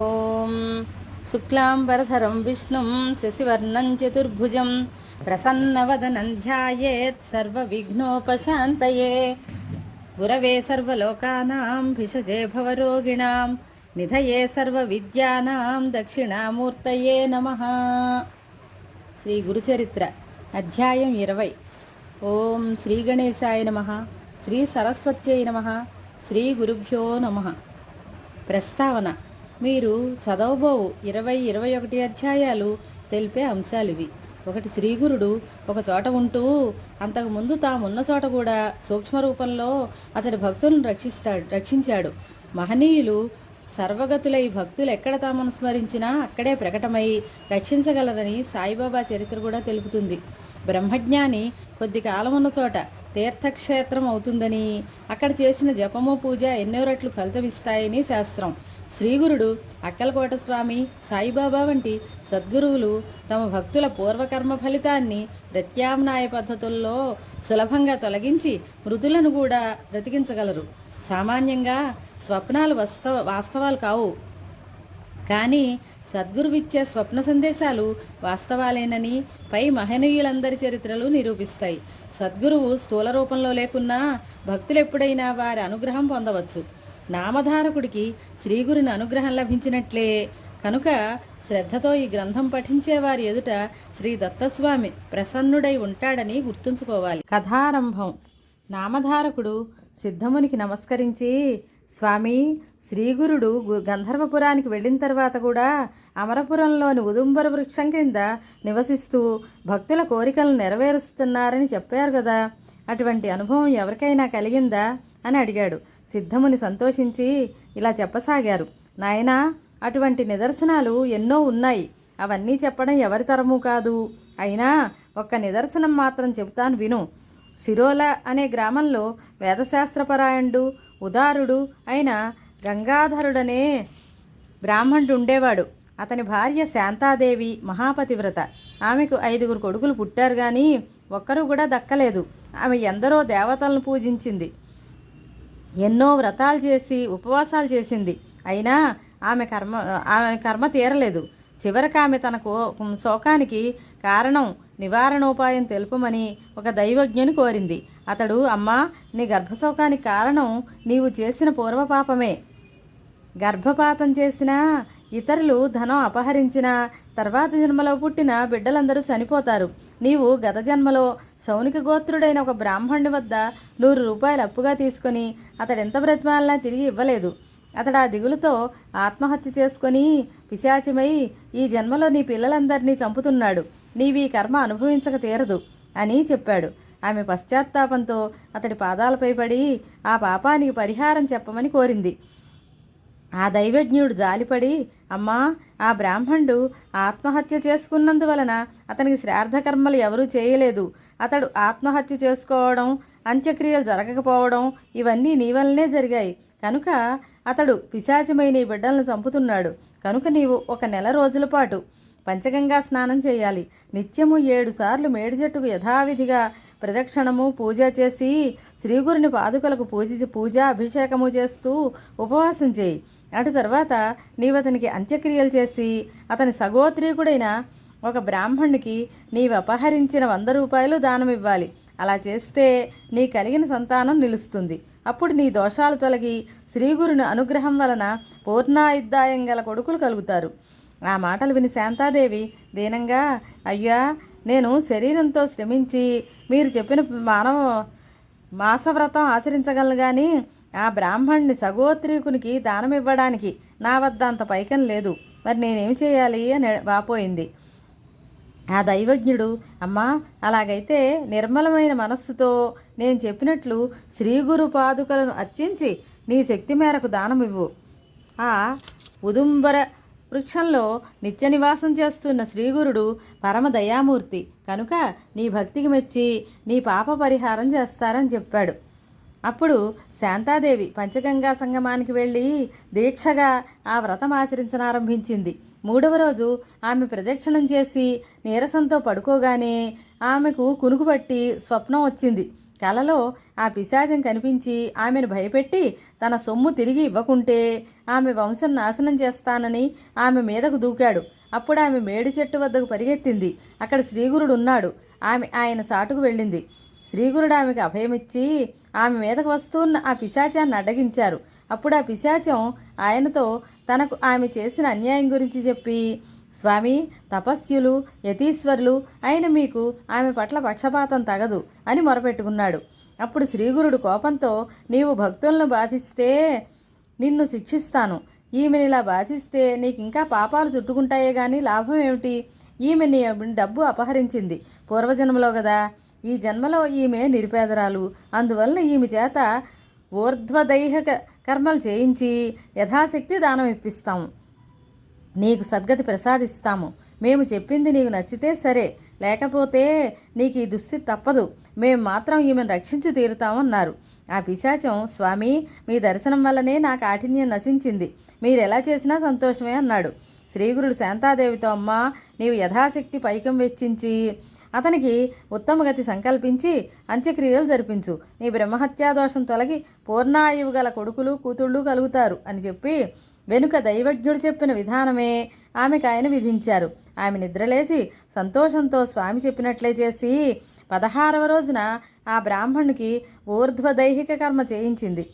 ఓం శుక్లాంబరధరం విష్ణుం శశివర్ణం చతుర్భుజం ప్రసన్నవదనం ధ్యాయేత్ సర్వవిఘ్నోపశాంతయే గురవే సర్వలోకానాం భిషజే భవరోగిణాం నిధయే సర్వవిద్యానాం దక్షిణామూర్తయే నమః. శ్రీ గురుచరిత్ర అధ్యాయం 20. ఓం శ్రీ గణేశాయ నమః. శ్రీ సరస్వత్యై నమః. శ్రీ గురుభ్యో నమః. ప్రస్తావన: మీరు చదవబోవు 20-21 అధ్యాయాలు తెలిపే అంశాలివి. ఒకటి, శ్రీగురుడు ఒక చోట ఉంటూ అంతకుముందు తామున్న చోట కూడా సూక్ష్మ రూపంలో అతడి భక్తులను రక్షించాడు. మహనీయులు సర్వగతులై భక్తులు ఎక్కడ తామను స్మరించినా అక్కడే ప్రకటమై రక్షించగలరని సాయిబాబా చరిత్ర కూడా తెలుపుతుంది. బ్రహ్మజ్ఞాని కొద్ది కాలం ఉన్న చోట తీర్థక్షేత్రం అవుతుందని, అక్కడ చేసిన జపము పూజ ఎన్నో రెట్లు ఫలితమిస్తాయని శాస్త్రం. శ్రీగురుడు, అక్కలకోట స్వామి, సాయిబాబా వంటి సద్గురువులు తమ భక్తుల పూర్వకర్మ ఫలితాన్ని ప్రత్యామ్నాయ పద్ధతుల్లో సులభంగా తొలగించి మృతులను కూడా బ్రతికించగలరు. సామాన్యంగా స్వప్నాలు వాస్తవాలు కావు, కానీ సద్గురువిచ్చే స్వప్న సందేశాలు వాస్తవాలేనని పై మహనీయులందరి చరిత్రలు నిరూపిస్తాయి. సద్గురువు స్థూల రూపంలో లేకున్నా భక్తులు ఎప్పుడైనా వారి అనుగ్రహం పొందవచ్చు. నామధారకుడికి శ్రీగురుని అనుగ్రహం లభించినట్లే కనుక శ్రద్ధతో ఈ గ్రంథం పఠించే వారి ఎదుట శ్రీ దత్తస్వామి ప్రసన్నుడై ఉంటాడని గుర్తుంచుకోవాలి. కథారంభం. నామధారకుడు సిద్ధమునికి నమస్కరించి, స్వామి, శ్రీగురుడు గంధర్వపురానికి వెళ్ళిన తర్వాత కూడా అమరపురంలోని ఉదుంబర వృక్షం కింద నివసిస్తూ భక్తుల కోరికలను నెరవేరుస్తున్నారని చెప్పారు కదా, అటువంటి అనుభవం ఎవరికైనా కలిగిందా అని అడిగాడు. సిద్ధముని సంతోషించి ఇలా చెప్పసాగారు. నాయనా, అటువంటి నిదర్శనాలు ఎన్నో ఉన్నాయి. అవన్నీ చెప్పడం ఎవరి తరము కాదు. అయినా ఒక్క నిదర్శనం మాత్రం చెబుతాను విను. సిరోల అనే గ్రామంలో వేదశాస్త్రపరాయణుడు, ఉదారుడు అయిన గంగాధరుడనే బ్రాహ్మణుడు ఉండేవాడు. అతని భార్య శాంతాదేవి మహాపతివ్రత. ఆమెకు 5 కొడుకులు పుట్టారు, కానీ ఒక్కరూ కూడా దక్కలేదు. ఆమె ఎందరో దేవతలను పూజించింది, ఎన్నో వ్రతాలు చేసి ఉపవాసాలు చేసింది. అయినా ఆమె కర్మ తీరలేదు. చివరికి ఆమె తన శోకానికి కారణం నివారణోపాయం తెలుపమని ఒక దైవజ్ఞుని కోరింది. అతడు, అమ్మా, నీ గర్భశోకానికి కారణం నీవు చేసిన పూర్వపాపమే. గర్భపాతం చేసిన, ఇతరులు ధనం అపహరించిన, తర్వాత జన్మలో పుట్టిన బిడ్డలందరూ చనిపోతారు. నీవు గత జన్మలో సౌనిక గోత్రుడైన ఒక బ్రాహ్మణుడి వద్ద 100 రూపాయలు అప్పుగా తీసుకొని అతడెంత బ్రతిమాలనా తిరిగి ఇవ్వలేదు. అతడు ఆ దిగులుతో ఆత్మహత్య చేసుకొని పిశాచిమై ఈ జన్మలో నీ పిల్లలందరినీ చంపుతున్నాడు. నీవి కర్మ అనుభవించక తీరదు అని చెప్పాడు. ఆమె పశ్చాత్తాపంతో అతడి పాదాలపై పడి ఆ పాపానికి పరిహారం చెప్పమని కోరింది. ఆ దైవజ్ఞుడు జాలిపడి, అమ్మా, ఆ బ్రాహ్మణుడు ఆత్మహత్య చేసుకున్నందువలన అతనికి శ్రాద్ధకర్మలు ఎవరూ చేయలేదు. అతడు ఆత్మహత్య చేసుకోవడం, అంత్యక్రియలు జరగకపోవడం ఇవన్నీ నీ వల్లనే జరిగాయి. కనుక అతడు పిశాచమై నీ బిడ్డలను చంపుతున్నాడు. కనుక నీవు ఒక నెల రోజుల పాటు పంచగంగా స్నానం చేయాలి. నిత్యము 7 సార్లు మేడి చెట్టుకు యథావిధిగా ప్రదక్షిణము పూజ చేసి శ్రీగురుని పాదుకలకు పూజ అభిషేకము చేస్తూ ఉపవాసం చేయి. అటు తర్వాత నీవతనికి అంత్యక్రియలు చేసి అతని సగోత్రీకుడైన ఒక బ్రాహ్మణునికి నీవు అపహరించిన 100 రూపాయలు దానం ఇవ్వాలి. అలా చేస్తే నీ కలిగిన సంతానం నిలుస్తుంది. అప్పుడు నీ దోషాలు తొలగి శ్రీగురుని అనుగ్రహం వలన పూర్ణాయుద్ధాయం గల కొడుకులు కలుగుతారు. ఆ మాటలు విని శాంతాదేవి దీనంగా, అయ్యా, నేను శరీరంతో శ్రమించి మీరు చెప్పిన మాసవ్రతం ఆచరించగలను, కానీ ఆ బ్రాహ్మణుని సగోత్రీకునికి దానం ఇవ్వడానికి నా వద్ద అంత పైకం లేదు. మరి నేనేమి చేయాలి అని వాపోయింది. ఆ దైవజ్ఞుడు, అమ్మా, అలాగైతే నిర్మలమైన మనస్సుతో నేను చెప్పినట్లు శ్రీగురు పాదుకలను అర్చించి నీ శక్తి మేరకు దానం ఇవ్వు. ఆ ఉదుంబర వృక్షంలో నిత్య నివాసం చేస్తున్న శ్రీగురుడు పరమ దయామూర్తి కనుక నీ భక్తికి మెచ్చి నీ పాప పరిహారం చేస్తారని చెప్పాడు. అప్పుడు శాంతాదేవి పంచగంగా సంగమానికి వెళ్ళి దీక్షగా ఆ వ్రతం ఆచరించనారంభించింది. 3వ రోజు ఆమె ప్రదక్షిణం చేసి నీరసంతో పడుకోగానే ఆమెకు కునుకుపట్టి స్వప్నం వచ్చింది. కలలో ఆ పిశాచం కనిపించి ఆమెను భయపెట్టి తన సొమ్ము తిరిగి ఇవ్వకుంటే ఆమె వంశం నాశనం చేస్తానని ఆమె మీదకు దూకాడు. అప్పుడు ఆమె మేడి చెట్టు వద్దకు పరిగెత్తింది. అక్కడ శ్రీగురుడు ఉన్నాడు. ఆమె ఆయన సాటుకు వెళ్ళింది. శ్రీగురుడు ఆమెకు అభయమిచ్చి ఆమె మీదకు వస్తున్న ఆ పిశాచాన్ని అడ్డగించారు. అప్పుడు ఆ పిశాచం ఆయనతో తనకు ఆమె చేసిన అన్యాయం గురించి చెప్పి, స్వామి, తపస్యులు యతీశ్వరులు అయిన మీకు ఆమె పట్ల పక్షపాతం తగదు అని మొరపెట్టుకున్నాడు. అప్పుడు శ్రీగురుడు కోపంతో, నీవు భక్తులను బాధిస్తే నిన్ను శిక్షిస్తాను. ఈమెనిలా బాధిస్తే నీకింకా పాపాలు చుట్టుకుంటాయే గాని లాభం ఏమిటి? ఈమె నీ డబ్బు అపహరించింది పూర్వజన్మలో కదా. ఈ జన్మలో ఈమె నిరుపేదరాలు. అందువల్ల ఈమె చేత ఊర్ధ్వదైహిక కర్మలు చేయించి యథాశక్తి దానం ఇప్పిస్తాము. నీకు సద్గతి ప్రసాదిస్తాము. మేము చెప్పింది నీకు నచ్చితే సరే, లేకపోతే నీకు ఈ దుస్థితి తప్పదు. మేము మాత్రం ఈమెను రక్షించి తీరుతామన్నారు. ఆ పిశాచం, స్వామి, మీ దర్శనం వల్లనే నా కాఠిన్యం నశించింది. మీరు ఎలా చేసినా సంతోషమే అన్నాడు. శ్రీగురుడు శాంతాదేవితో, అమ్మా, నీవు యథాశక్తి పైకం వెచ్చించి అతనికి ఉత్తమగతి సంకల్పించి అంత్యక్రియలు జరిపించు. నీ బ్రహ్మహత్యాదోషం తొలగి పూర్ణాయువు గల కొడుకులు కూతుళ్ళు కలుగుతారు అని చెప్పి వెనుక దైవజ్ఞుడు చెప్పిన విధానమే ఆమెకు ఆయన విధించారు. ఆమె నిద్రలేచి సంతోషంతో స్వామి చెప్పినట్లే చేసి 16వ రోజున ఆ బ్రాహ్మణునికి ఊర్ధ్వదైహిక కర్మ చేయించింది.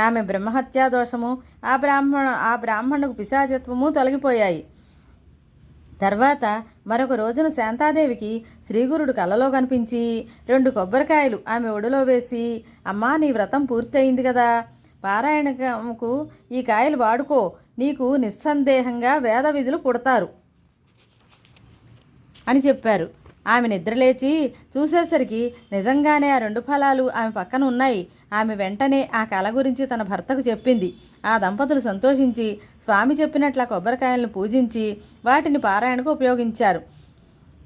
ఆమె బ్రహ్మహత్యాదోషము ఆ బ్రాహ్మణుకు పిశాచత్వము తొలగిపోయాయి. తర్వాత మరొక రోజున శాంతాదేవికి శ్రీగురుడు కలలో కనిపించి 2 కొబ్బరికాయలు ఆమె ఒడిలో వేసి, అమ్మా, నీ వ్రతం పూర్తయింది కదా, పారాయణకు ఈ కాయలు వాడుకో, నీకు నిస్సందేహంగా వేద విధులు పుడతారు అని చెప్పారు. ఆమె నిద్రలేచి చూసేసరికి నిజంగానే ఆ 2 ఫలాలు ఆమె పక్కన ఉన్నాయి. ఆమె వెంటనే ఆ కల గురించి తన భర్తకు చెప్పింది. ఆ దంపతులు సంతోషించి స్వామి చెప్పినట్ల కొబ్బరికాయలను పూజించి వాటిని పారాయణకు ఉపయోగించారు.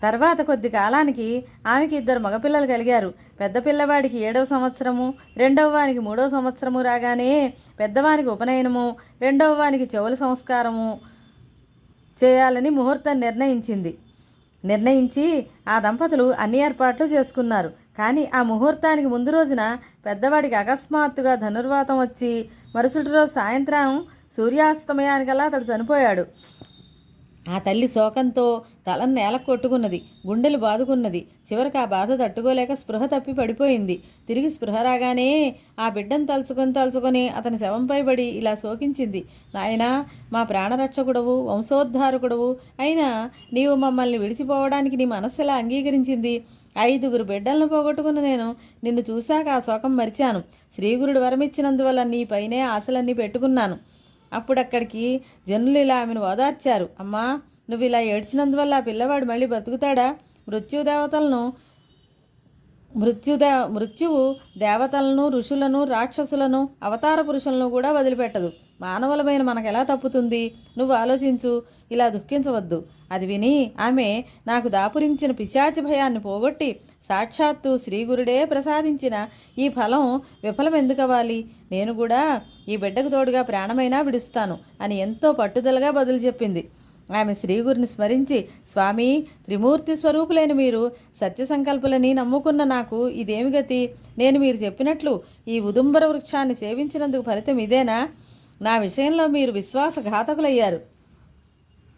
తర్వాత కొద్ది కాలానికి ఆమెకి 2 మగపిల్లలు కలిగారు. పెద్ద పిల్లవాడికి 7వ సంవత్సరము, రెండవ వానికి 3వ సంవత్సరము రాగానే పెద్దవానికి ఉపనయనము, రెండవ వానికి చెవుల సంస్కారము చేయాలని ముహూర్తం నిర్ణయించి ఆ దంపతులు అన్ని ఏర్పాట్లు చేసుకున్నారు. కానీ ఆ ముహూర్తానికి ముందు రోజున పెద్దవాడికి అకస్మాత్తుగా ధనుర్వాతం వచ్చి మరుసటి రోజు సాయంత్రం సూర్యాస్తమయానికల్లా అతడు చనిపోయాడు. ఆ తల్లి శోకంతో తలను నేలకు కొట్టుకున్నది, గుండెలు బాదుకున్నది. చివరికి ఆ బాధ తట్టుకోలేక స్పృహ తప్పి పడిపోయింది. తిరిగి స్పృహ రాగానే ఆ బిడ్డను తలుచుకొని అతని శవంపై పడి ఇలా శోకించింది, నాయనా, మా ప్రాణరక్షకుడవు, వంశోద్ధారకుడవు అయినా నీవు మమ్మల్ని విడిచిపోవడానికి నీ మనస్సు ఎలా అంగీకరించింది? 5 బిడ్డలను పోగొట్టుకున్న నేను నిన్ను చూశాక ఆ శోకం మరిచాను. శ్రీగురుడు వరమిచ్చినందువల్ల నీపైనే ఆశలన్నీ పెట్టుకున్నాను. అప్పుడక్కడికి జనులు ఇలా ఆమెను ఓదార్చారు. అమ్మా, నువ్వు ఇలా ఏడ్చినందువల్ల ఆ పిల్లవాడు మళ్ళీ బ్రతుకుతాడా? మృత్యువు దేవతలను, ఋషులను, రాక్షసులను, అవతార పురుషులను కూడా వదిలిపెట్టదు. మానవులమైన మనకెలా తప్పుతుంది? నువ్వు ఆలోచించు, ఇలా దుఃఖించవద్దు. అది విని ఆమె, నాకు దాపురించిన పిశాచి భయాన్ని పోగొట్టి సాక్షాత్తు శ్రీగురుడే ప్రసాదించిన ఈ ఫలం విఫలం ఎందుకవ్వాలి? నేను కూడా ఈ బిడ్డకు తోడుగా ప్రాణమైనా విడుస్తాను అని ఎంతో పట్టుదలగా బదులు చెప్పింది. ఆమె శ్రీగురిని స్మరించి, స్వామి, త్రిమూర్తి స్వరూపులైన మీరు సత్యసంకల్పులని నమ్ముకున్న నాకు ఇదేమి గతి? నేను మీరు చెప్పినట్లు ఈ ఉదుంబర వృక్షాన్ని సేవించినందుకు ఫలితం ఇదేనా? నా విషయంలో మీరు విశ్వాసఘాతకులయ్యారు.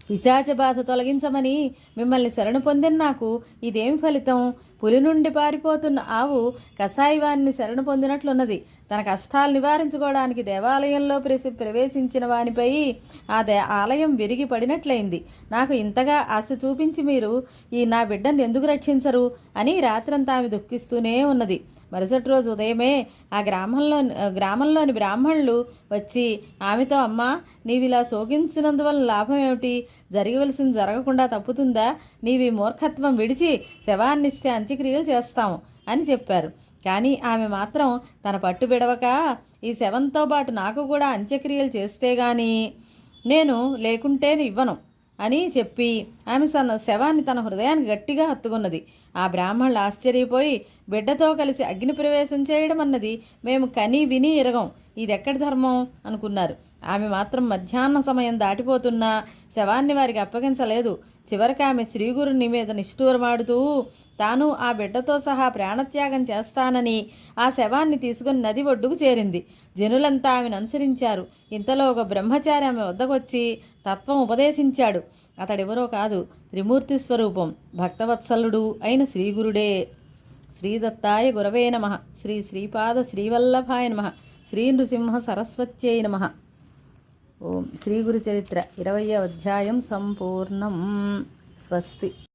పిశాచ బాధ తొలగించమని మిమ్మల్ని శరణు పొందిన నాకు ఇదేమి ఫలితం? పులి నుండి పారిపోతున్న ఆవు కసాయివాన్ని శరణు పొందినట్లున్నది. తన కష్టాలు నివారించుకోవడానికి దేవాలయంలో ప్రవేశించిన వానిపై ఆలయం విరిగి పడినట్లయింది. నాకు ఇంతగా ఆశ చూపించి మీరు ఈ నా బిడ్డను ఎందుకు రక్షించరు అని రాత్రంతా ఆమె దుఃఖిస్తూనే ఉన్నది. మరుసటి రోజు ఉదయమే ఆ గ్రామంలోని బ్రాహ్మణులు వచ్చి ఆమెతో, అమ్మా, నీవిలా శోకించినందువల్ల లాభం ఏమిటి? జరగవలసింది జరగకుండా తప్పుతుందా? నీవి మూర్ఖత్వం విడిచి శవాన్నిస్తే అంత్యక్రియలు చేస్తాము అని చెప్పారు. కానీ ఆమె మాత్రం తన పట్టు విడవక, ఈ శవంతో పాటు నాకు కూడా అంత్యక్రియలు చేస్తే గాని నేను లేకుంటే ఇవ్వను అని చెప్పి ఆమె తన శవాన్ని తన హృదయానికి గట్టిగా హత్తుకున్నది. ఆ బ్రాహ్మణులు ఆశ్చర్యపోయి, బిడ్డతో కలిసి అగ్ని ప్రవేశం చేయడం అన్నది మేము కని విని ఎరగం, ఇదెక్కడి ధర్మం అనుకున్నారు. ఆమె మాత్రం మధ్యాహ్న సమయం దాటిపోతున్నా శవాన్ని వారికి అప్పగించలేదు. చివరికి ఆమె శ్రీగురుని మీద నిష్ఠూరమాడుతూ తాను ఆ బిడ్డతో సహా ప్రాణత్యాగం చేస్తానని ఆ శవాన్ని తీసుకుని నది ఒడ్డుకు చేరింది. జనులంతా ఆమెను అనుసరించారు. ఇంతలో ఒక బ్రహ్మచారి ఆమె వద్దకొచ్చి తత్వం ఉపదేశించాడు. అతడెవరో కాదు, త్రిమూర్తి స్వరూపం భక్తవత్సలుడు అయిన శ్రీగురుడే. శ్రీదత్తాయ గురవే నమః. శ్రీ శ్రీపాద శ్రీవల్లభాయ నమః. శ్రీ నృసింహ సరస్వత్యై నమః. ఓం శ్రీ గురు చరిత్ర 20వ అధ్యాయం సంపూర్ణం. స్వస్తి.